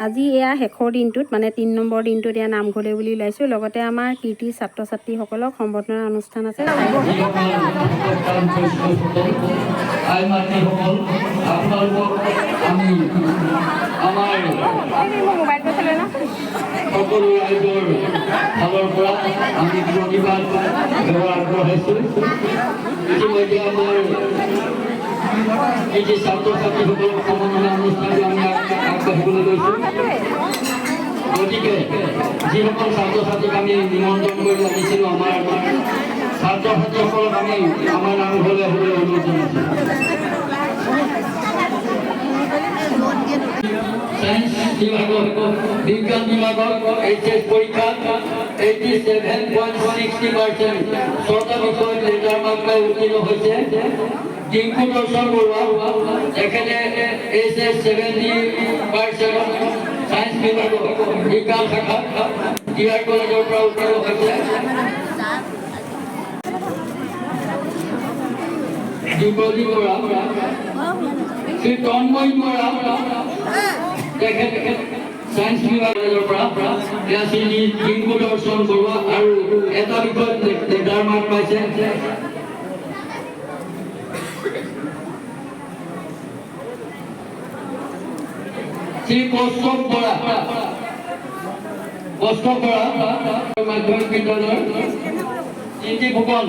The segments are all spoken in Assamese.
আজি এয়া শেষৰ দিনটোত মানে ৩ নম্বৰ দিনটোত এয়া নামঘৰলৈ বুলি ওলাইছোঁ। লগতে আমাৰ কীৰ্তি ছাত্ৰ ছাত্ৰীসকলক সম্বৰ্ধনা অনুষ্ঠান আছে। সকলো ৰাইজৰ ফালৰ পৰা আমি প্ৰতিবাদ আগবঢ়াইছোঁ। ইতিমধ্যে আমাৰ এই যে ছাত্ৰ ছাত্ৰীসকলক সম্বৰ্ধনা অনুষ্ঠানটো আমি আগবাঢ়িবলৈ লৈছোঁ। গতিকে যিসকল ছাত্ৰ ছাত্ৰীক আমি নিমন্ত্ৰণ কৰি ৰাখিছিলোঁ, আমাৰ ছাত্ৰ ছাত্ৰীসকলক আমি আমাৰ নামঘৰলৈ আহিবলৈ অনুৰোধ জনাইছোঁ। সায়েন্স বিভাগৰ বিজ্ঞান বিভাগৰ এইচএছ পৰীক্ষাত 87.60% ছটা বিষয়ত লেটাৰ মাৰ্ক পাই উত্তীৰ্ণ হৈছে। টিংকু দৰ্শন বৰুৱা তেখেতে এইচএছ 70% সায়েন্স বিভাগৰ বিজ্ঞান শাখাত ডিআৰ কলেজৰ পৰা উত্তীৰ্ণ হৈছে। দ্বিপ্ৰদীপ বৰা, শ্ৰী তন্ময় বৰা তেখেতে সায়েন্স বিভাগৰ পৰা শ্ৰী টিংকু দৰ্শন বৰুৱা আৰু এটা বিষয়ত লেটাৰ মাৰ্ক পাইছে। শ্ৰী কৌস্তৱ বৰা মাধ্যমিক বিদ্যালয়ৰ চিন্তি ফুকন,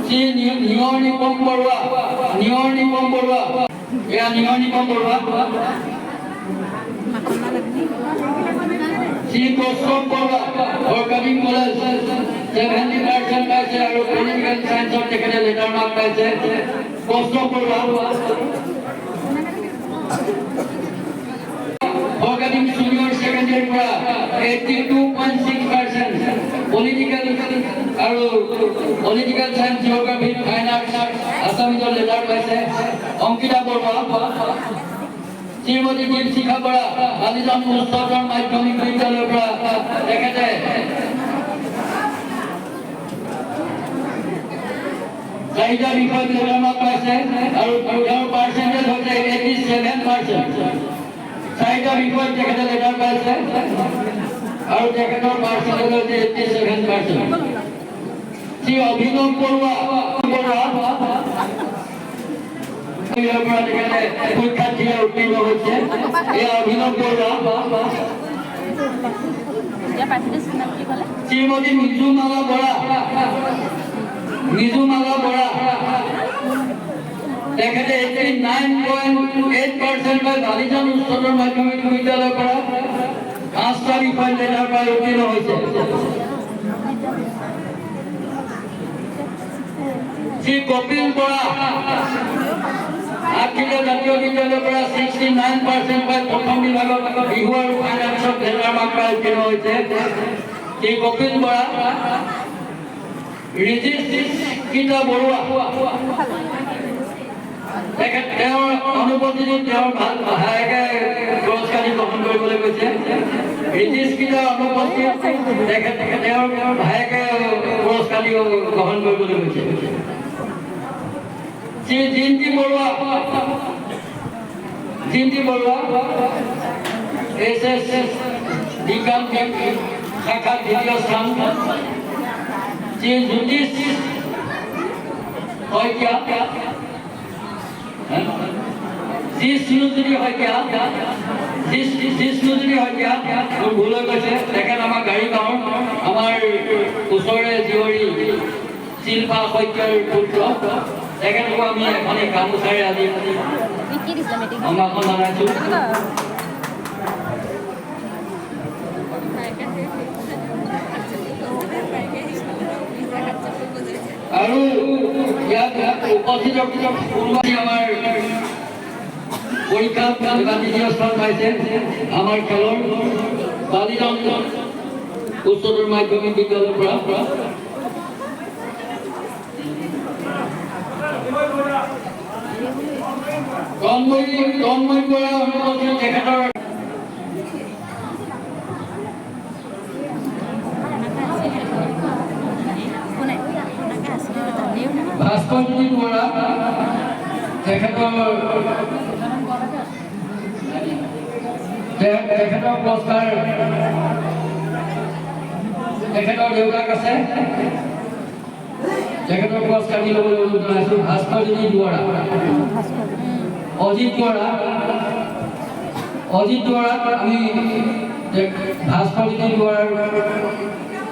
শ্ৰী নিয়ৰ নিপম বৰুৱা এয়া নিয়ৰ নিপম বৰুৱা, শ্ৰী কৌস্তৱ বৰুৱা অৰ্গানিক কলেজ 70% পাইছে আৰু পলিটিকেল সায়েন্সত তেখেতে লেটাৰ মাৰ্ক পাইছে। কৌস্তৱ বৰুৱা অৰ্গানিক জুনিয়ৰ ছেকেণ্ডেৰীৰ পৰা 82.6% পলিটিকেল আৰু political science geography fine arts আছামিজৰ লেটাৰ পাইছে। অংকিতা বৰুৱা, শ্ৰীমতী দীপশিখা বৰা বালিজান উচ্চতৰ মাধ্যমিক বিদ্যালয়ৰ পৰা তেখেতে চাৰিটা বিষয়ত লেটাৰ মাৰ্ক পাইছে আৰু তেওঁৰ পাৰ্চেণ্টেজ হৈছে 87%। চাৰিটা বিষয়ত তেখেতে লেটাৰ পাইছে আৰু তেখেতৰ পাৰ্চেণ্টেজ হৈছে 87%। শ্ৰী অভিনৱ বৰুৱা তেখেতে পৰীক্ষাত দিয়ে উত্তীৰ্ণ হৈছে। এই অভিনৱ বৰুৱা, শ্ৰীমতী নিজুমালা বৰা তেখেতে 89.8% পাই বালিজান উচ্চতৰ মাধ্যমিক বিদ্যালয়ৰ পৰা 5টা বিষয়ত লেটাৰ পাই উত্তীৰ্ণ হৈছে। শ্ৰী কপিল বৰা আখিলে জাতীয় বিদ্যালয়ৰ পৰা 69% পাই প্ৰথম বিভাগত বিহু আৰু ফাইন আৰ্টছত লেটাৰ মাৰ্ক পাই উত্তীৰ্ণ হৈছে। শ্ৰী কপিল বৰা, ৰিজিত বৰুৱা তেওঁৰ অনুপস্থিতি তেওঁৰ ভাল ভায়েকে পুৰস্কাৰী গ্ৰহণ কৰিবলৈ গৈছে। ৰিজিস্কৃতৰ অনুপস্থিত তেওঁৰ ভায়েকে পুৰস্কাৰী গ্ৰহণ কৰিবলৈ গৈছে। শ্ৰী জিন্তি বৰুৱা এইচএছ বিজ্ঞান শাখাত দ্বিতীয় স্থান। শ্ৰী জ্যোতিষ শইকীয়া, জিষ্ণুজ্যোতি শইকীয়া মোৰ ভুল হৈ গৈছে। তেখেত আমাৰ গাড়ী গাঁৱৰ আমাৰ ওচৰৰে জীয়ৰী শিল্পা শইকীয়াৰ পুত্ৰ। তেখেতকো আমি এখনি গামোচাৰে আজি সম্ভাষণ জনাইছোঁ। আৰু ইয়াত উপস্থিত আমাৰ পৰীক্ষাত দ্বিতীয় স্থান পাইছে আমাৰ খেলৰ বালিজান উচ্চতৰ মাধ্যমিক বিদ্যালয়ৰ পৰা তন্ময় বৰা অনুপস্থিত তেখেতৰ ভাস্কৰজ্যোতি বৰা তেখেতৰ তেখেতৰ পুৰস্কাৰ তেখেতৰ দেউতাক আছে তেখেতৰ পুৰস্কাৰ দি ল'বলৈ অনুৰোধ জনাইছোঁ। ভাস্কৰজ্যোতি দুৱৰা, অজিত দুৱৰাক আমি ভাস্কৰজ্যোতি দুৱৰাৰ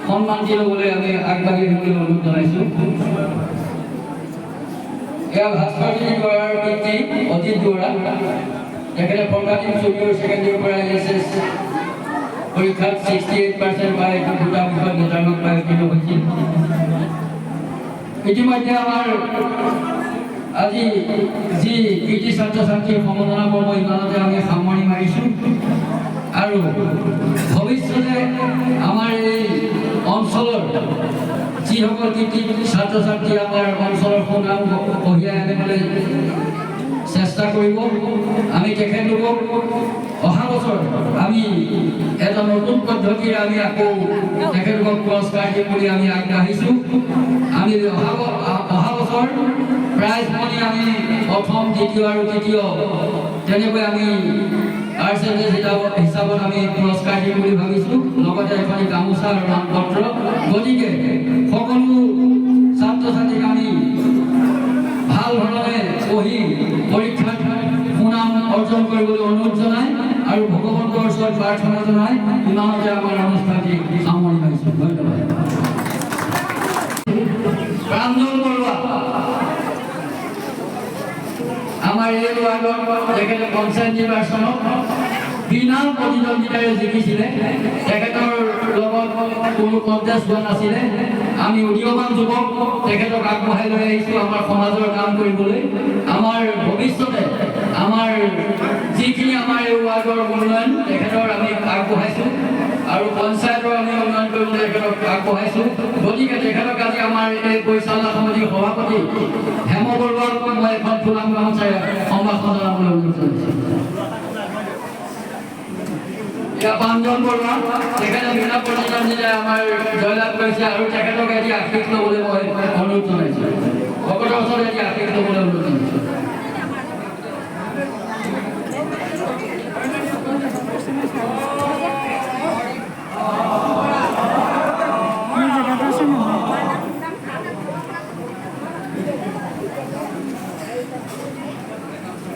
সন্মান দি ল'বলৈ আমি আগবাঢ়ি আহিবলৈ অনুৰোধ জনাইছোঁ। এয়া ভাস্কৰজ্যোতি দুৱৰাৰ পিতৃ অজিত দুৱৰা, তেখেতে ফৰকাটিং জুনিয়ৰ ছেকেণ্ডেৰীৰ পৰা SS পৰীক্ষাত 68% পাই দুটা বিষয়ত মেজৰমেণ্ট পাই উত্তীৰ্ণ হৈছিল। ইতিমধ্যে আমাৰ আজি যি কৃতি ছাত্ৰ ছাত্ৰীৰ সম্বৰ্ধনা পৰ্ব ইমানতে আমি সামৰণি মাৰিছোঁ আৰু ভৱিষ্যতে আমাৰ এই অঞ্চলৰ যিসকল কৃতি ছাত্ৰ ছাত্ৰী আমাৰ অঞ্চলৰ সুনাম কঢ়িয়াই আনিবলৈ চেষ্টা কৰিব। আমি তেখেতলোকক অহা বছৰ আমি এটা নতুন পদ্ধতিৰে আমি আকৌ তেখেতলোকক পুৰস্কাৰ দিম বুলি আমি আগবাঢ়িছোঁ। আমি অহা বছৰ প্ৰাইজ মানি আমি প্ৰথম দ্বিতীয় আৰু তৃতীয় তেনেকৈ আমি পাৰ্চেণ্টেজ হিচাপত আমি পুৰস্কাৰ দিম বুলি ভাবিছোঁ, লগতে এখন গামোচা আৰু নামপত্ৰ। গতিকে সকলো ছাত্ৰ ছাত্ৰীক আমি ভাল ধৰণে পঢ়ি পৰীক্ষাত সুনাম অৰ্জন কৰিবলৈ অনুৰোধ জনাই আৰু ভগৱন্তৰ ওচৰত প্ৰাৰ্থনা জনাই ইমানতে আমাৰ অনুষ্ঠানটি সামৰণি মাৰিছোঁ। ধন্যবাদ। প্ৰাঞ্জল বৰুৱা আমাৰ এই ৱাৰ্ডত তেখেতে পঞ্চায়ত নিৰ্বাচনত বিনা প্ৰতিদ্বন্দ্বিতাৰে জিকিছিলে। তেখেতৰ লগত কোনো কণ্টেষ্ট হোৱা নাছিলে। আমি উদীয়মান যুৱক তেখেতক আগবঢ়াই লৈ আহিছোঁ আমাৰ সমাজৰ কাম কৰিবলৈ। আমাৰ ভৱিষ্যতে আমাৰ যিখিনি আমাৰ এই ৱাৰ্ডৰ উন্নয়ন তেখেতৰ আমি আগবঢ়াইছোঁ আৰু পঞ্চায়তৰ আমি উন্নয়ন কৰিবলৈ তেখেতক আগবঢ়াইছোঁ। গতিকে তেখেতক আজি আমাৰ এই পৰিচালনা সমিতিৰ সভাপতি হেম বৰুৱাক মই এখন ফুলাম গামোচাৰে সম্ভাষণ জনাবলৈ অনুৰোধ জনাইছোঁ। প্ৰাঞ্জল বৰুৱা তেখেতে বিনা প্ৰতিদ্বন্দ্বিতাৰে আমাৰ জয়লাভ কৰিছে আৰু তেখেতক এটি আশীষ ল'বলৈ মই অনুৰোধ জনাইছোঁ। ভকতৰ ওচৰত এটি আশীষ ল'বলৈ অনুৰোধ জনাইছোঁ।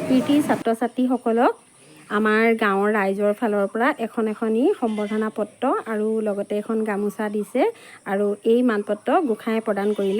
কৃতি ছাত্ৰ ছাত্ৰীসকলক আমাৰ গাঁৱৰ ৰাইজৰ ফালৰ পৰা এখনি সম্বৰ্ধনা পত্ৰ আৰু লগতে এখন গামোচা দিছে আৰু এই মানপত্ৰ গোসাঁয়ে প্ৰদান কৰিলে।